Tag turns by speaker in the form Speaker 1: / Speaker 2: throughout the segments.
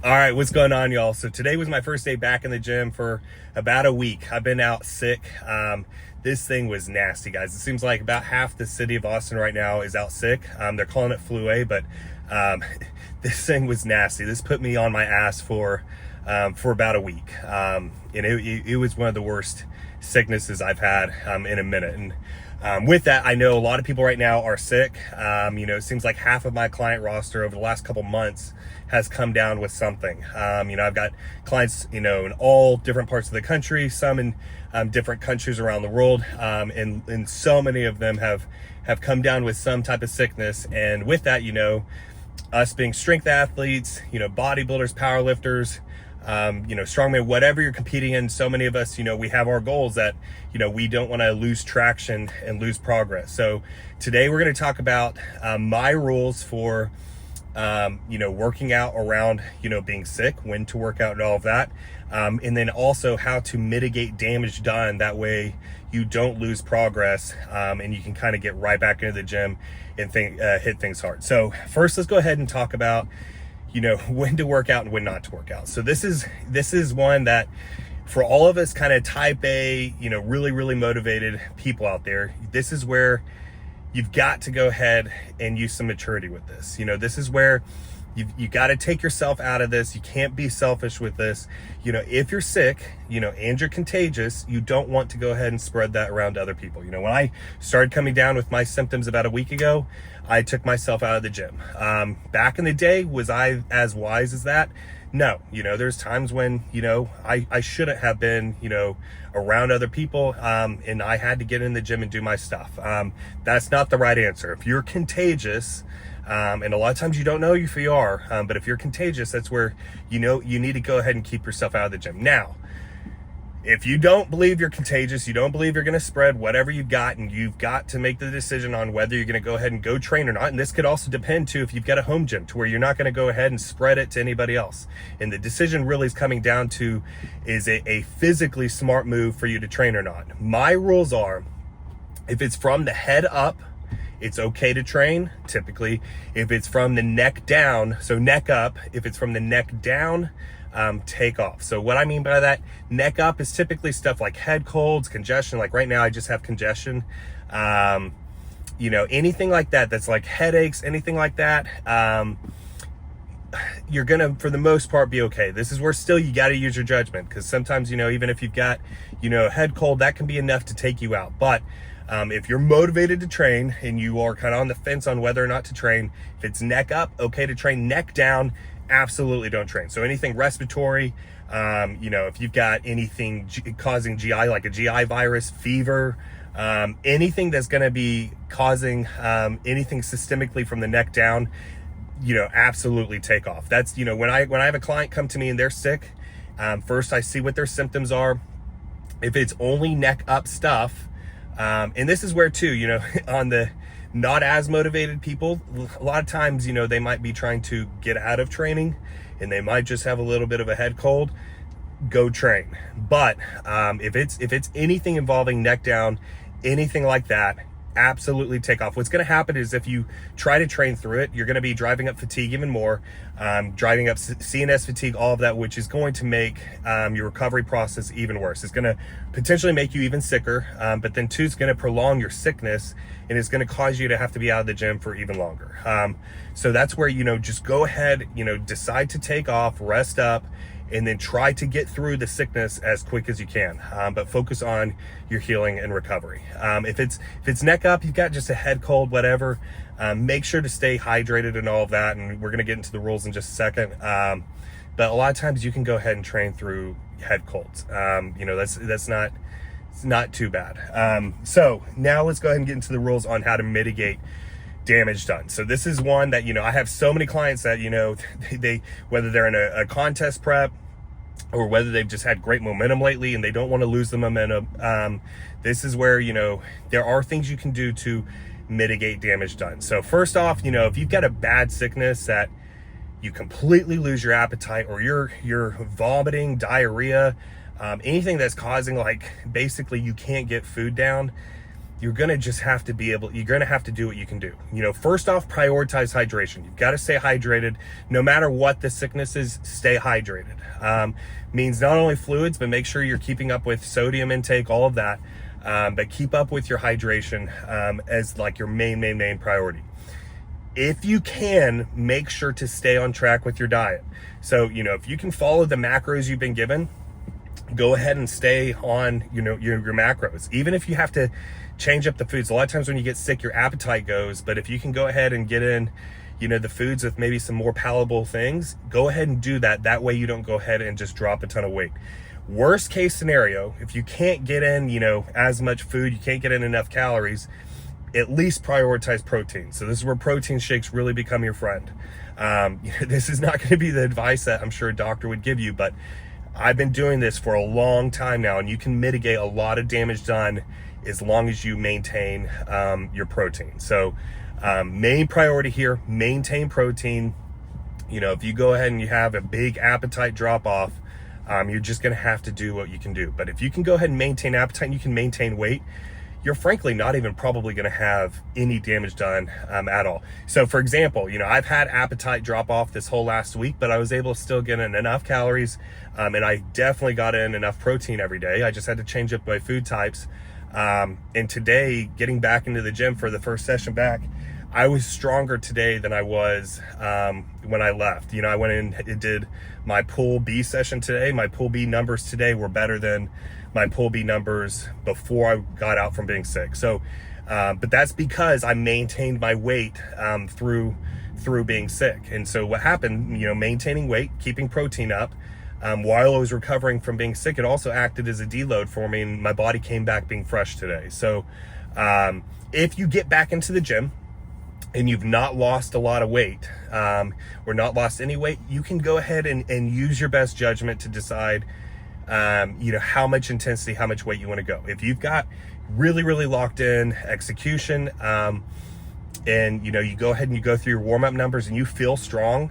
Speaker 1: All right, what's going on, y'all? So today was my first day back in the gym for about a week. I've been out sick. This thing was nasty, guys. It seems like about half the city of Austin right now is out sick. They're calling it flu A, but this thing was nasty. This put me on my ass for about a week. And it was one of the worst sicknesses I've had in a minute. And with that, I know a lot of people right now are sick. It seems like half of my client roster over the last couple months has come down with something. I've got clients, in all different parts of the country, some in different countries around the world. And so many of them have come down with some type of sickness. And with that, us being strength athletes, bodybuilders, powerlifters, strongman, whatever you're competing in, so many of us, we have our goals that, we don't want to lose traction and lose progress. So today we're going to talk about my rules for, working out around, being sick, when to work out and all of that. And then also how to mitigate damage done. That way you don't lose progress, and you can kind of get right back into the gym and hit things hard. So first, let's go ahead and talk about when to work out and when not to work out. So this is one that for all of us kind of type A, really, really motivated people out there, this is where you've got to go ahead and use some maturity with this. This is where you got to take yourself out of this. You can't be selfish with this. If you're sick, and you're contagious, you don't want to go ahead and spread that around to other people. When I started coming down with my symptoms about a week ago, I took myself out of the gym. Back in the day, was I as wise as that? No. There's times when, I shouldn't have been, around other people, and I had to get in the gym and do my stuff. That's not the right answer. If you're contagious, and a lot of times you don't know if you are, but if you're contagious, that's where, you need to go ahead and keep yourself out of the gym. Now, if you don't believe you're contagious, you don't believe you're going to spread whatever you've got, and you've got to make the decision on whether you're going to go ahead and go train or not. And this could also depend too, if you've got a home gym to where you're not going to go ahead and spread it to anybody else. And the decision really is coming down to, is it a physically smart move for you to train or not? My rules are, if it's from the head up, it's okay to train, typically. If it's from the neck down, so neck up, if it's from the neck down, take off. So what I mean by that, neck up is typically stuff like head colds, congestion. Like right now, I just have congestion. Anything like that, that's like headaches, anything like that, you're gonna, for the most part, be okay. This is where still you got to use your judgment, because sometimes, even if you've got, a head cold, that can be enough to take you out. But if you're motivated to train and you are kind of on the fence on whether or not to train, if it's neck up, okay to train. Neck down, absolutely don't train. So anything respiratory, if you've got anything causing GI, like a GI virus, fever, anything that's going to be causing anything systemically from the neck down, absolutely take off. That's, when I have a client come to me and they're sick, first I see what their symptoms are. If it's only neck up stuff, and this is where too, on the not as motivated people, a lot of times, they might be trying to get out of training and they might just have a little bit of a head cold. Go train. But if it's anything involving neck down, anything like that, absolutely take off. What's going to happen is if you try to train through it, you're going to be driving up fatigue even more, driving up CNS fatigue, all of that, which is going to make your recovery process even worse. It's going to potentially make you even sicker, but then two, it's going to prolong your sickness, and it's going to cause you to have to be out of the gym for even longer. So that's where, just go ahead, decide to take off, rest up, and then try to get through the sickness as quick as you can, but focus on your healing and recovery. If it's neck up, you've got just a head cold, whatever, make sure to stay hydrated and all of that, and we're going to get into the rules in just a second. But a lot of times you can go ahead and train through head colds. That's not too bad. So now let's go ahead and get into the rules on how to mitigate damage done. So this is one that, I have so many clients that, they whether they're in a contest prep or whether they've just had great momentum lately and they don't want to lose the momentum. This is where, there are things you can do to mitigate damage done. So first off, if you've got a bad sickness that you completely lose your appetite, or you're vomiting, diarrhea, anything that's causing, like, basically you can't get food down, you're going to just have to you're going to have to do what you can do. First off, prioritize hydration. You've got to stay hydrated. No matter what the sickness is, stay hydrated. Means not only fluids, but make sure you're keeping up with sodium intake, all of that. But keep up with your hydration as like your main priority. If you can, make sure to stay on track with your diet. So, if you can follow the macros you've been given, go ahead and stay on, your macros. Even if you have to change up the foods. A lot of times when you get sick, your appetite goes, but if you can go ahead and get in, the foods with maybe some more palatable things, go ahead and do that. That way you don't go ahead and just drop a ton of weight. Worst case scenario, if you can't get in, as much food, you can't get in enough calories, at least prioritize protein. So this is where protein shakes really become your friend. This is not going to be the advice that I'm sure a doctor would give you, but I've been doing this for a long time now, and you can mitigate a lot of damage done as long as you maintain your protein. So main priority here, maintain protein. If you go ahead and you have a big appetite drop off, you're just going to have to do what you can do. But if you can go ahead and maintain appetite and you can maintain weight, you're frankly not even probably going to have any damage done at all. So for example, I've had appetite drop off this whole last week, but I was able to still get in enough calories, and I definitely got in enough protein every day. I just had to change up my food types. And today, getting back into the gym for the first session back, I was stronger today than I was when I left. I went in and did my Pool B session today. My Pool B numbers today were better than my Pool B numbers before I got out from being sick. So, but that's because I maintained my weight through being sick. And so what happened, maintaining weight, keeping protein up, while I was recovering from being sick, it also acted as a deload for me, and my body came back being fresh today. So if you get back into the gym and you've not lost a lot of weight or not lost any weight, you can go ahead and use your best judgment to decide how much intensity, how much weight you want to go. If you've got really locked in execution, and you go ahead and you go through your warm-up numbers and you feel strong,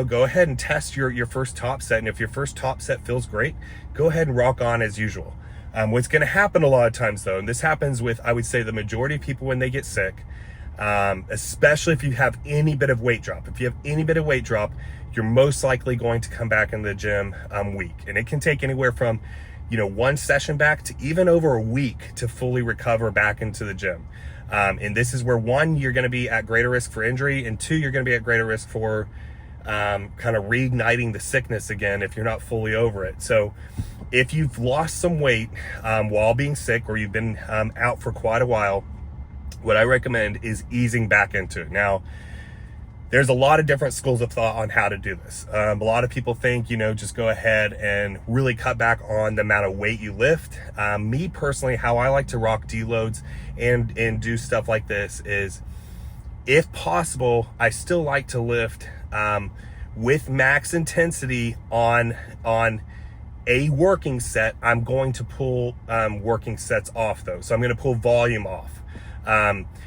Speaker 1: go ahead and test your first top set. And if your first top set feels great, go ahead and rock on as usual. What's going to happen a lot of times though, and this happens with, I would say, the majority of people when they get sick, especially if you have any bit of weight drop. If you have any bit of weight drop, you're most likely going to come back in the gym weak. And it can take anywhere from, one session back to even over a week to fully recover back into the gym. And this is where, one, you're going to be at greater risk for injury, and two, you're going to be at greater risk for kind of reigniting the sickness again if you're not fully over it. So if you've lost some weight while being sick, or you've been out for quite a while, what I recommend is easing back into it. Now, there's a lot of different schools of thought on how to do this. A lot of people think, just go ahead and really cut back on the amount of weight you lift. Me personally, how I like to rock deloads and do stuff like this is, if possible, I still like to lift with max intensity on a working set. I'm going to pull working sets off though. So I'm going to pull volume off.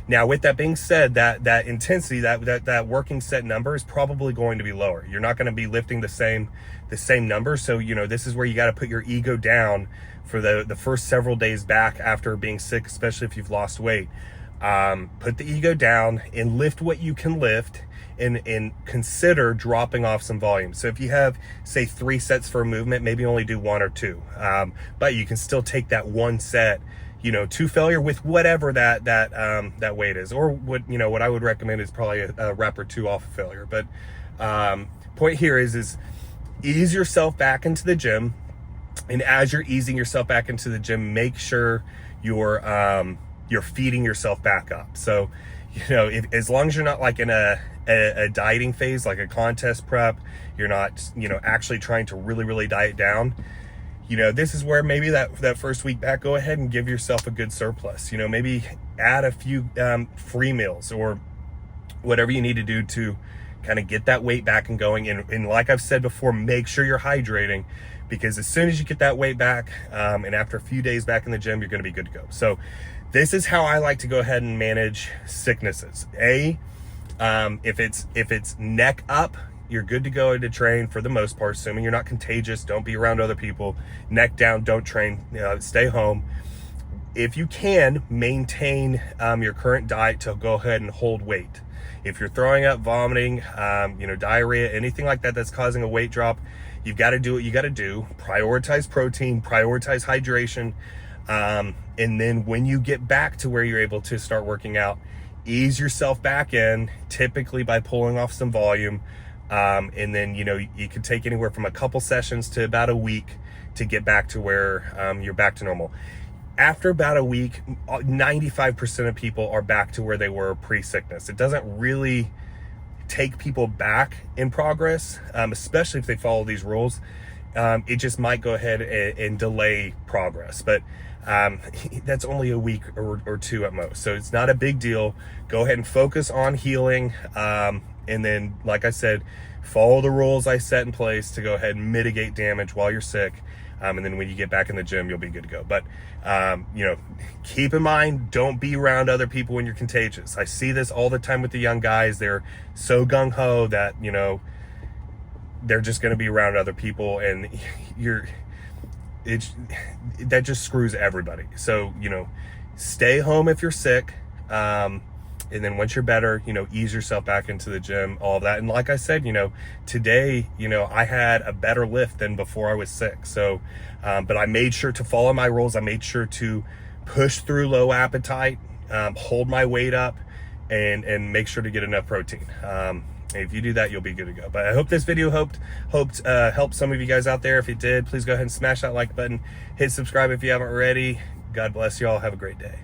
Speaker 1: Now, with that being said, that intensity, that working set number is probably going to be lower. You're not going to be lifting the same number. So, this is where you got to put your ego down for the first several days back after being sick, especially if you've lost weight. Put the ego down and lift what you can lift, and consider dropping off some volume. So if you have, say, 3 sets for a movement, maybe only do 1 or 2. But you can still take that 1 set, to failure with whatever that weight is, or what I would recommend is probably a rep or 2 off of failure. But point here is ease yourself back into the gym, and as you're easing yourself back into the gym, make sure you're feeding yourself back up. So as long as you're not like in a dieting phase, like a contest prep, you're not actually trying to really diet down. This is where maybe that first week back, go ahead and give yourself a good surplus. Maybe add a few free meals or whatever you need to do to kind of get that weight back and going. And like I've said before, make sure you're hydrating, because as soon as you get that weight back, and after a few days back in the gym, you're going to be good to go. So this is how I like to go ahead and manage sicknesses. If it's neck up, you're good to go to train for the most part, assuming you're not contagious. Don't be around other people. Neck down, don't train. Stay home. if you can, maintain your current diet to go ahead and hold weight. If you're throwing up, vomiting, diarrhea, anything like that that's causing a weight drop, you've got to do what you got to do. Prioritize protein, prioritize hydration, and then when you get back to where you're able to start working out, ease yourself back in, typically by pulling off some volume, and then you could take anywhere from a couple sessions to about a week to get back to where you're back to normal. After about a week, 95% of people are back to where they were pre-sickness. It doesn't really take people back in progress, especially if they follow these rules. It just might go ahead and delay progress, but that's only a week or two at most. So it's not a big deal. Go ahead and focus on healing. And then, like I said, follow the rules I set in place to go ahead and mitigate damage while you're sick. And then when you get back in the gym, you'll be good to go. But, keep in mind, don't be around other people when you're contagious. I see this all the time with the young guys. They're so gung-ho that, they're just going to be around other people, and that just screws everybody. So, stay home if you're sick. And then once you're better, ease yourself back into the gym, all of that. And like I said, today, I had a better lift than before I was sick. So, but I made sure to follow my rules. I made sure to push through low appetite, hold my weight up, and make sure to get enough protein. If you do that, you'll be good to go. But I hope this video helped some of you guys out there. If it did, please go ahead and smash that like button. Hit subscribe if you haven't already. God bless you all. Have a great day.